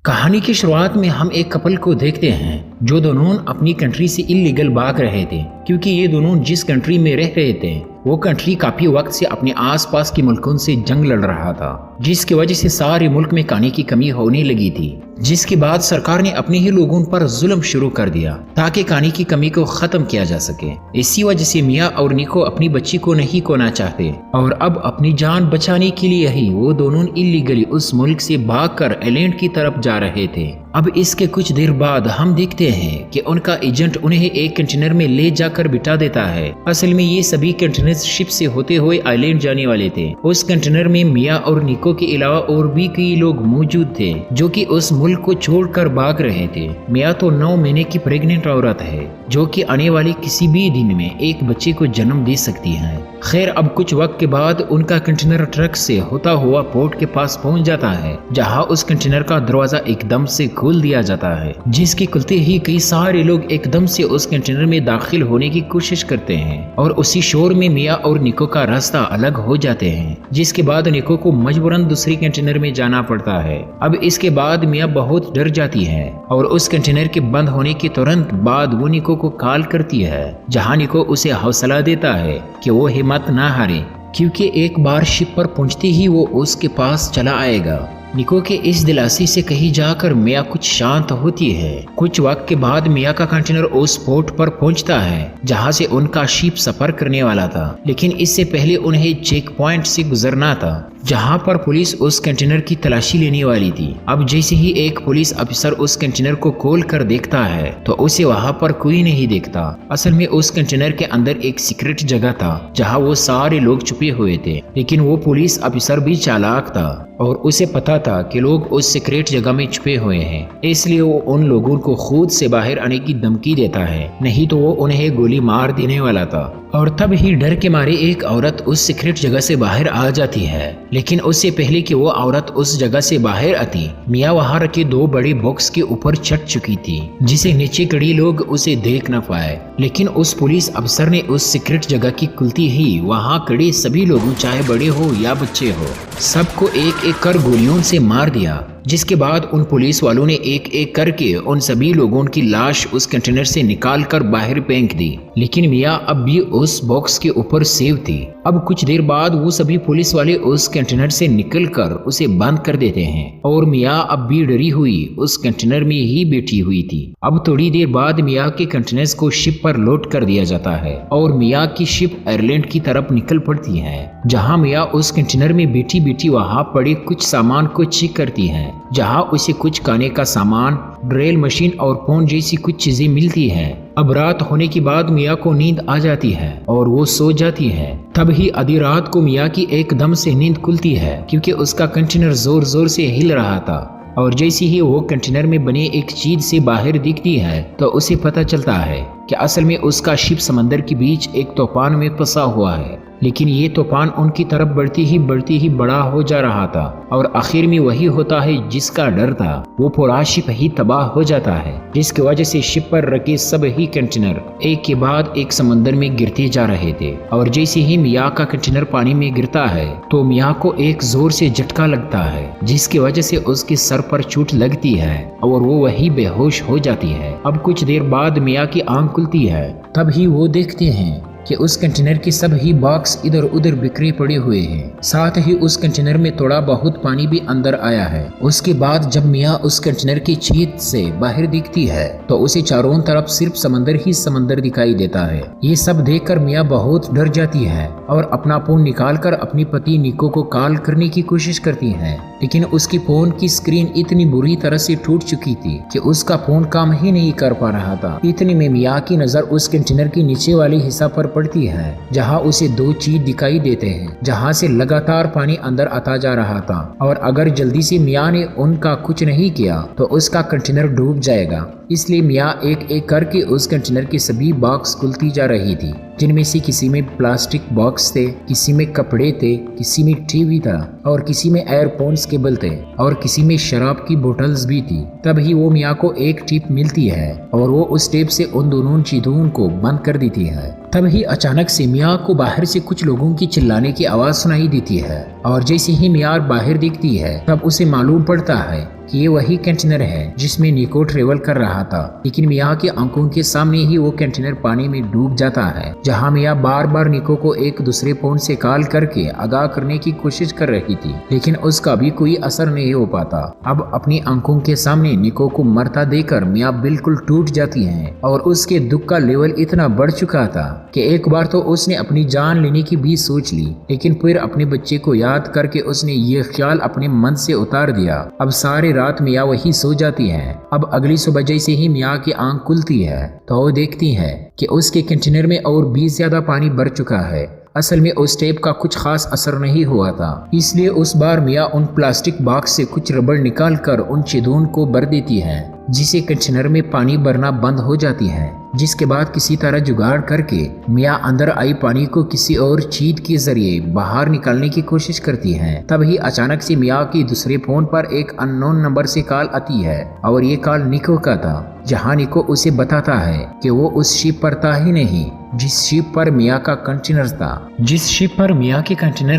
कहानी की शुरुआत में हम एक कपल को देखते हैं जो दोनों अपनी कंट्री से इलीगल भाग रहे थे, क्योंकि ये दोनों जिस कंट्री में रह रहे थे वो कंट्री काफी वक्त से अपने आसपास के मुल्कों से जंग लड़ रहा था, जिसकी वजह से सारे मुल्क में खाने की कमी होने लगी थी। जिसके बाद सरकार ने अपने ही लोगों पर जुल्म शुरू कर दिया ताकि खाने की कमी को खत्म किया जा सके। इसी वजह से मियाँ और निको अपनी बच्ची को नहीं खोना चाहते और अब अपनी जान बचाने के लिए ही वो दोनों इलीगली उस मुल्क से भागकर आइलैंड की तरफ जा रहे थे। अब इसके कुछ देर बाद हम देखते हैं कि उनका एजेंट उन्हें एक कंटेनर में ले जाकर बिठा देता है। असल में ये सभी कंटेनर शिप से होते हुए आइलैंड जाने वाले थे। उस कंटेनर में मियाँ और निको के अलावा और भी कई लोग मौजूद थे जो कि उस मुल्क को छोड़कर भाग रहे थे। मियाँ तो 9 महीने की प्रेग्नेंट औरत है जो कि आने वाले किसी भी दिन में एक बच्चे को जन्म दे सकती है। खैर, अब कुछ वक्त के बाद उनका कंटेनर ट्रक से होता हुआ पोर्ट के पास पहुंच जाता है, जहां उस कंटेनर का दरवाजा एकदम से खोल दिया जाता है, जिसके खुलते ही कई सारे लोग एकदम से उस कंटेनर में दाखिल होने की कोशिश करते हैं और उसी शोर में मियाँ और निको का रास्ता अलग हो जाते हैं, जिसके बाद निको को मजबूरन दूसरी कंटेनर में जाना पड़ता है। अब इसके बाद मियाँ बहुत डर जाती है और उस कंटेनर के बंद होने के तुरंत बाद वो निको को कॉल करती है, जहाँ निको उसे हौसला देता है कि वो हिम्मत ना हारे, क्योंकि एक बार शिप पर पहुंचते ही वो उसके पास चला आएगा। निको के इस दिलासे से कहीं जाकर मियाँ कुछ शांत होती है। कुछ वक्त के बाद मियाँ का कंटेनर उस पोर्ट पर पहुंचता है जहां से उनका शिप सफर करने वाला था, लेकिन इससे पहले उन्हें चेक पॉइंट से गुजरना था जहां पर पुलिस उस कंटेनर की तलाशी लेने वाली थी। अब जैसे ही एक पुलिस अफसर उस कंटेनर को खोल कर देखता है तो उसे वहां पर कोई नहीं देखता। असल में उस कंटेनर के अंदर एक सीक्रेट जगह था जहां वो सारे लोग छुपे हुए थे, लेकिन वो पुलिस अफसर भी चालाक था और उसे पता था कि लोग उस सीक्रेट जगह में छुपे हुए हैं, इसलिए वो उन लोगों को खुद से बाहर आने की धमकी देता है, नहीं तो वो उन्हें गोली मार देने वाला था। और तब ही डर के मारे एक औरत उस सीक्रेट जगह से बाहर आ जाती है, लेकिन उससे पहले कि वो औरत उस जगह से बाहर आती, मियाँ वहाँ रखे 2 बड़े बॉक्स के ऊपर चढ़ चुकी थी, जिसे नीचे खड़े लोग उसे देख न पाए। लेकिन उस पुलिस अफसर ने उस सीक्रेट जगह की खुलती ही वहाँ खड़े सभी लोगों, चाहे बड़े हो या बच्चे हो, सबको एक एक कर गोलियों से मार दिया। जिसके बाद उन पुलिस वालों ने एक एक करके उन सभी लोगों की लाश उस कंटेनर से निकाल कर बाहर फेंक दी, लेकिन मियाँ अब भी उस बॉक्स के ऊपर सेव थी। अब कुछ देर बाद वो सभी पुलिस वाले उस कंटेनर से निकलकर उसे बंद कर देते हैं और मियाँ अब भी डरी हुई उस कंटेनर में ही बैठी हुई थी। अब थोड़ी देर बाद मियाँ के कंटेनर्स को शिप पर लोड कर दिया जाता है और मियाँ की शिप आयरलैंड की तरफ निकल पड़ती है, जहाँ मियाँ उस कंटेनर में बैठी बैठी वहाँ पड़े कुछ सामान को चेक करती है, जहां उसे कुछ खाने का सामान, ड्रिल मशीन और फोन जैसी कुछ चीजें मिलती हैं। अब रात होने के बाद मियाँ को नींद आ जाती है और वो सो जाती है। तब ही आधी रात को मियाँ की एकदम से नींद खुलती है, क्योंकि उसका कंटेनर जोर जोर से हिल रहा था और जैसे ही वो कंटेनर में बने एक चीज से बाहर दिखती है तो उसे पता चलता है कि असल में उसका शिप समंदर के बीच एक तूफान में फंसा हुआ है। लेकिन ये तूफान उनकी तरफ बढ़ती ही बड़ा हो जा रहा था और आखिर में वही होता है जिसका डर था, वो पूरा शिप ही तबाह हो जाता है, जिसकी वजह से शिप पर रखे सब ही कंटेनर एक के बाद एक समंदर में गिरते जा रहे थे। और जैसे ही मियाँ का कंटेनर पानी में गिरता है तो मियाँ को एक जोर से झटका लगता है, जिसकी वजह से उसके सर पर चोट लगती है और वो वही बेहोश हो जाती है। अब कुछ देर बाद मियाँ की आंख खुलती है, तब ही वो देखते हैं कि उस कंटेनर के सब ही बॉक्स इधर उधर बिखरे पड़े हुए हैं, साथ ही उस कंटेनर में थोड़ा बहुत पानी भी अंदर आया है। उसके बाद जब मियाँ उस कंटेनर की छत से बाहर दिखती है तो उसे चारों तरफ सिर्फ समंदर ही समंदर दिखाई देता है। ये सब देखकर मियाँ बहुत डर जाती है और अपना फोन निकालकर अपनी पति निको को कॉल करने की कोशिश करती है, लेकिन उसकी फोन की स्क्रीन इतनी बुरी तरह से टूट चुकी थी कि उसका फोन काम ही नहीं कर पा रहा था। इतने में मियाँ की नजर उस कंटेनर के नीचे वाले हिस्सा पर पड़ती है, जहां उसे 2 चीज दिखाई देते हैं, जहां से लगातार पानी अंदर आता जा रहा था और अगर जल्दी से मियाँ ने उनका कुछ नहीं किया तो उसका कंटेनर डूब जाएगा। इसलिए मियाँ एक एक करके उस कंटेनर की सभी बॉक्स खुलती जा रही थी, जिनमें से किसी में प्लास्टिक बॉक्स थे, किसी में कपड़े थे, किसी में टीवी था और किसी में एयरफोन्स केबल थे और किसी में शराब की बोतल्स भी थी। तभी वो मियाँ को एक टिप मिलती है और वो उस टिप से उन दोनों चीजों को बंद कर देती है। तभी अचानक से मियाँ को बाहर से कुछ लोगों की चिल्लाने की आवाज सुनाई देती है और जैसे ही मियाँ बाहर दिखती है तब उसे मालूम पड़ता है कि ये वही कंटेनर है जिसमें निको ट्रेवल कर रहा था, लेकिन मियाँ की आंखों के सामने ही वो कंटेनर पानी में डूब जाता है। जहाँ मियाँ बार बार निको को एक दूसरे फोन से कॉल करके आगाह करने की कोशिश कर रही थी, लेकिन उसका भी कोई असर नहीं हो पाता। अब अपनी आंखों के सामने निको को मरता देकर मियाँ बिल्कुल टूट जाती है और उसके दुख का लेवल इतना बढ़ चुका था कि एक बार तो उसने अपनी जान लेने की भी सोच ली, लेकिन फिर अपने बच्चे को याद करके उसने ये ख्याल अपने मन से उतार दिया। अब सारी रात मियाँ वही सो जाती है। अब अगली सुबह जैसे ही मियाँ की आंख खुलती है तो वो देखती है कि उसके कंटेनर में और भी ज्यादा पानी भर चुका है। असल में उस टेप का कुछ खास असर नहीं हुआ था, इसलिए उस बार मियाँ उन प्लास्टिक बॉक्स से कुछ रबड़ निकाल कर उन छेदों को भर देती है, जिससे कंटेनर में पानी भरना बंद हो जाती है। जिसके बाद किसी तरह जुगाड़ करके मियाँ अंदर आई पानी को किसी और चीज के जरिए बाहर निकालने की कोशिश करती है। तभी अचानक से मियाँ की दूसरे फोन पर एक अननोन नंबर से कॉल आती है और ये कॉल निको का था, जहाँ निको उसे बताता है कि वो उस शिप पर था ही नहीं जिस शिप पर मियाँ का कंटेनर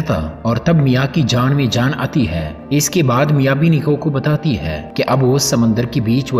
था, और तब मियाँ की जान में जान आती है। इसके बाद मियाँ भी निको को बताती है कि अब वो समंदर के बीच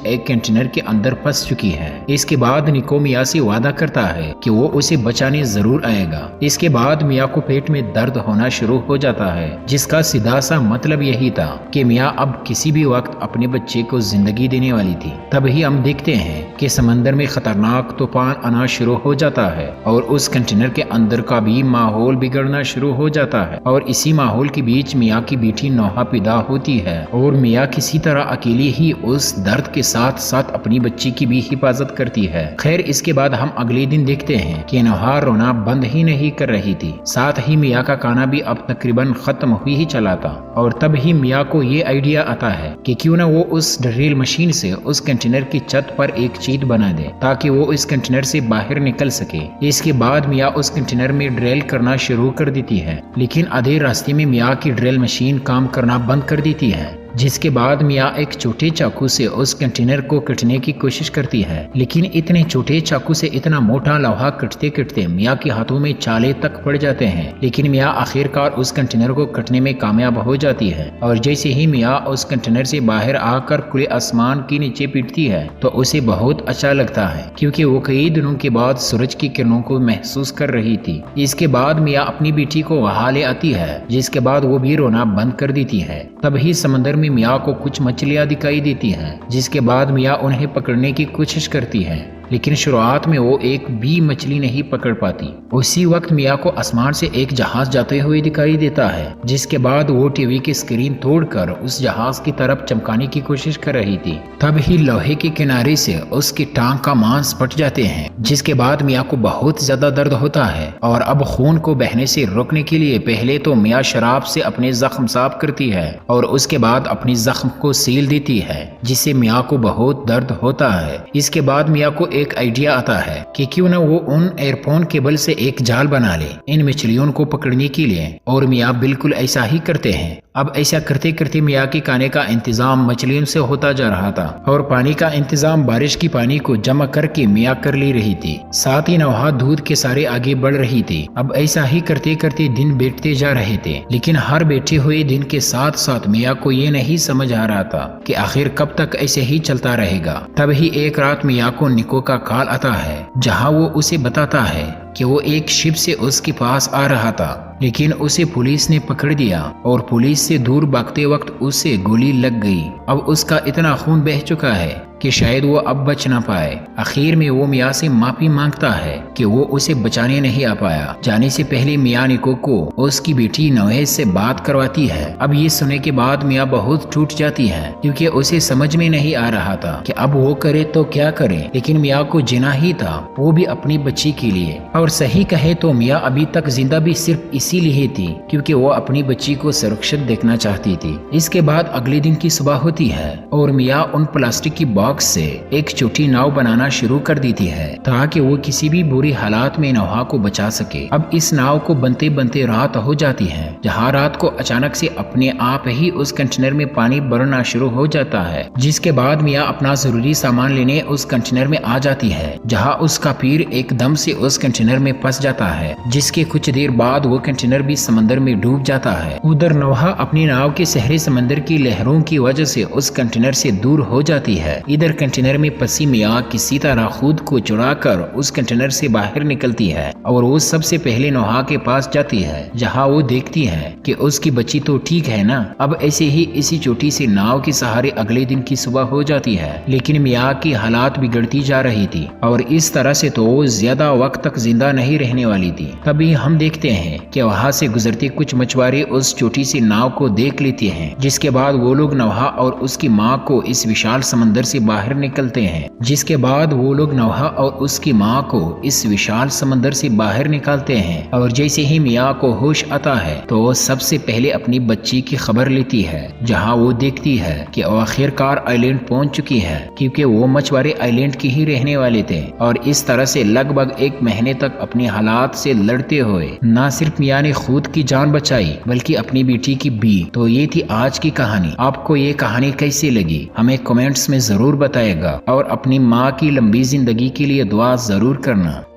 एक कंटेनर के अंदर फंस चुकी है। इसके बाद निको मियाँ से वादा करता है कि वो उसे बचाने जरूर आएगा। इसके बाद मियाँ को पेट में दर्द होना शुरू हो जाता है, जिसका सीधा सा मतलब यही था कि मियाँ अब किसी भी वक्त अपने बच्चे को जिंदगी देने वाली थी। तभी हम देखते हैं कि समंदर में खतरनाक तूफान आना शुरू हो जाता है और उस कंटेनर के अंदर का भी माहौल बिगड़ना शुरू हो जाता है। और इसी माहौल के बीच मियाँ की बेटी नोहा पैदा होती है और मियाँ किसी तरह अकेली ही उस दर्द के साथ साथ अपनी बच्ची की भी हिफाजत करती है। खैर, इसके बाद हम अगले दिन देखते हैं कि नोहा रोना बंद ही नहीं कर रही थी, साथ ही मियाँ का खाना भी अब तकरीबन खत्म हुई ही चला था। और तब ही मियाँ को ये आइडिया आता है कि क्यों ना वो उस ड्रिल मशीन से उस कंटेनर की छत पर एक छेद बना दे ताकि वो इस कंटेनर से बाहर निकल सके। इसके बाद मियाँ उस कंटेनर में ड्रिल करना शुरू कर देती है, लेकिन आधे रास्ते में मियाँ की ड्रिल मशीन काम करना बंद कर देती है। जिसके बाद मियाँ एक छोटे चाकू से उस कंटेनर को कटने की कोशिश करती है, लेकिन इतने छोटे चाकू से इतना मोटा लोहा कटते कटते मियाँ के हाथों में छाले तक पड़ जाते हैं। लेकिन मियाँ आखिरकार उस कंटेनर को कटने में कामयाब हो जाती है और जैसे ही मियाँ उस कंटेनर से बाहर आकर खुले आसमान के नीचे पिटती है तो उसे बहुत अच्छा लगता है, क्योंकि वो कई दिनों के बाद सूरज की किरणों को महसूस कर रही थी। इसके बाद मियाँ अपनी बेटी को वहां ले आती है, जिसके बाद वो भी रोना बंद कर देती है। तभी समंदर में मियाँ को कुछ मछलियां दिखाई देती हैं, जिसके बाद मियाँ उन्हें पकड़ने की कोशिश करती है, लेकिन शुरुआत में वो एक भी मछली नहीं पकड़ पाती। उसी वक्त मियाँ को आसमान से एक जहाज जाते हुए दिखाई देता है, जिसके बाद वो टीवी की स्क्रीन तोड़कर उस जहाज की तरफ चमकाने की कोशिश कर रही थी। तब ही लोहे के किनारे से उसकी टांग का मांस फट जाते हैं, जिसके बाद मियाँ को बहुत ज्यादा दर्द होता है और अब खून को बहने से रोकने के लिए पहले तो मियाँ शराब से अपने जख्म साफ करती है और उसके बाद अपनी जख्म को सील देती है, जिससे मियाँ को बहुत दर्द होता है। इसके बाद मियाँ को एक आइडिया आता है कि क्यों न वो उन एयरफोन केबल से एक जाल बना ले इन मछलियों को पकड़ने के लिए, और मियाँ बिल्कुल ऐसा ही करते हैं। अब ऐसा करते करते मियाँ के खाने का इंतजाम मछलियों से होता जा रहा था और पानी का इंतजाम बारिश की पानी को जमा करके मियाँ कर ले रही थी। साथ ही नौहा दूध के सारे आगे बढ़ रही थी। अब ऐसा ही करते करते दिन बीतते जा रहे थे, लेकिन हर बैठे हुए दिन के साथ साथ मियाँ को ये नहीं समझ आ रहा था कि आखिर कब तक ऐसे ही चलता रहेगा। तभी एक रात मियाँ को निको का कॉल आता है, जहाँ वो उसे बताता है कि वो एक शिप से उसके पास आ रहा था, लेकिन उसे पुलिस ने पकड़ दिया और पुलिस से दूर भागते वक्त उसे गोली लग गई। अब उसका इतना खून बह चुका है कि शायद वो अब बच ना पाए। आखिर में वो मियाँ से माफी मांगता है कि वो उसे बचाने नहीं आ पाया। जाने से पहले मियाँ निको को उसकी बेटी नोहे से बात करवाती है। अब ये सुनने के बाद मियाँ बहुत टूट जाती है, क्योंकि उसे समझ में नहीं आ रहा था कि अब वो करे तो क्या करे, लेकिन मियाँ को जीना ही था, वो भी अपनी बच्ची के लिए। और सही कहे तो मियाँ अभी तक जिंदा भी सिर्फ इसीलिए थी क्योंकि वो अपनी बच्ची को सुरक्षित देखना चाहती थी। इसके बाद अगले दिन की सुबह होती है और मियाँ उन प्लास्टिक की बॉक्स से एक छोटी नाव बनाना शुरू कर देती है ताकि वो किसी भी बुरी हालात में नौहा को बचा सके। अब इस नाव को बनते बनते रात हो जाती है, जहाँ रात को अचानक से अपने आप ही उस कंटेनर में पानी भरना शुरू हो जाता है। जिसके बाद मियाँ अपना जरूरी सामान लेने उस कंटेनर में आ जाती है, जहाँ उसका पीर एकदम से उस कंटेनर कंटेनर में फंस जाता है, जिसके कुछ देर बाद वो कंटेनर भी समंदर में डूब जाता है। उधर नौहा अपनी नाव के सहरे समंदर की लहरों की वजह से उस कंटेनर से दूर हो जाती है। इधर कंटेनर में फंसी मियाँ किसी तरह खुद को चुराकर उस कंटेनर से बाहर निकलती है और वो सबसे पहले नौहा के पास जाती है, जहाँ वो देखती है कि उसकी बच्ची तो ठीक है ना। अब ऐसे ही इसी चोटी से नाव के सहारे अगले दिन की सुबह हो जाती है, लेकिन मियाँ की हालात बिगड़ती जा रही थी और इस तरह से तो वो ज्यादा वक्त तक जिंदा नहीं रहने वाली थी। तभी हम देखते हैं कि वहाँ से गुजरते कुछ मछुआरे उस चोटी से नाव को देख लेते हैं, जिसके बाद वो लोग नौहा और उसकी माँ को इस विशाल समंदर से बाहर निकलते हैं। जिसके बाद वो लोग नौहा और उसकी माँ को इस विशाल समंदर से बाहर निकालते हैं और जैसे ही मियाँ को होश आता है तो वो सबसे पहले अपनी बच्ची की खबर लेती है, जहाँ वो देखती है कि आखिरकार आइलैंड पहुंच चुकी है, क्योंकि वो मछुआरे आइलैंड के ही रहने वाले थे। और इस तरह से लगभग 1 महीने तक अपने हालात से लड़ते हुए न सिर्फ मियाँ ने खुद की जान बचाई बल्कि अपनी बेटी की भी। तो ये थी आज की कहानी। आपको ये कहानी कैसी लगी हमें कमेंट्स में जरूर बताएगा और अपनी माँ की लंबी जिंदगी के लिए दुआ जरूर करना।